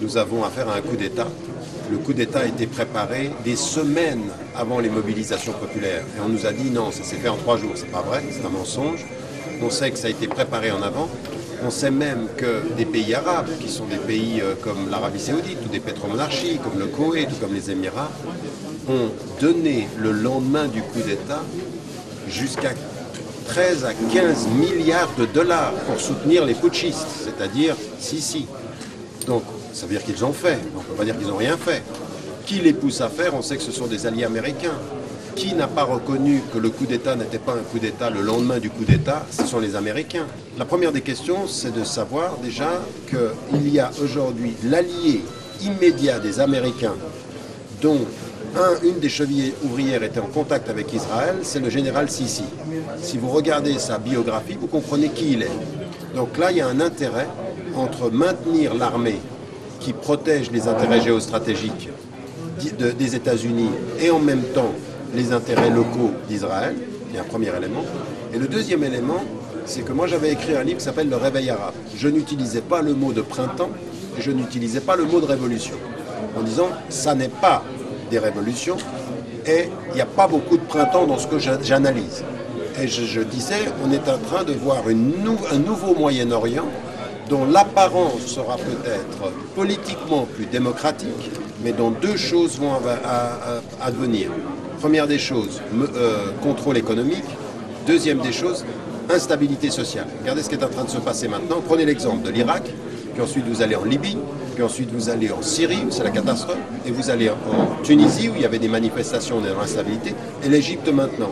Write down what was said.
nous avons affaire à un coup d'État. Le coup d'État a été préparé des semaines avant les mobilisations populaires. Et on nous a dit non, ça s'est fait en 3 jours. C'est pas vrai, c'est un mensonge. On sait que ça a été préparé en avant. On sait même que des pays arabes, qui sont des pays comme l'Arabie Saoudite ou des pétromonarchies, comme le Koweït ou comme les Émirats, ont donné le lendemain du coup d'État jusqu'à 13 à 15 milliards de dollars pour soutenir les putschistes, c'est-à-dire Sisi. Donc, ça veut dire qu'ils ont fait, on ne peut pas dire qu'ils n'ont rien fait. Qui les pousse à faire? On sait que ce sont des alliés américains. Qui n'a pas reconnu que le coup d'État n'était pas un coup d'État le lendemain du coup d'État? Ce sont les Américains. La première des questions, c'est de savoir déjà qu'il y a aujourd'hui l'allié immédiat des Américains, dont une des chevilles ouvrières était en contact avec Israël, c'est le général Sisi. Si vous regardez sa biographie, vous comprenez qui il est. Donc là, il y a un intérêt entre maintenir l'armée qui protège les intérêts géostratégiques des États-Unis et en même temps les intérêts locaux d'Israël, qui est un premier élément. Et le deuxième élément, c'est que moi j'avais écrit un livre qui s'appelle Le Réveil arabe. Je n'utilisais pas le mot de printemps et je n'utilisais pas le mot de révolution. En disant, ça n'est pas des révolutions et il n'y a pas beaucoup de printemps dans ce que j'analyse. Et je disais, on est en train de voir un nouveau Moyen-Orient dont l'apparence sera peut-être politiquement plus démocratique, mais dont deux choses vont advenir. Première des choses, contrôle économique. Deuxième des choses, instabilité sociale. Regardez ce qui est en train de se passer maintenant. Prenez l'exemple de l'Irak, puis ensuite vous allez en Libye, puis ensuite vous allez en Syrie, où c'est la catastrophe, et vous allez en Tunisie, où il y avait des manifestations dans l'instabilité, et l'Égypte maintenant.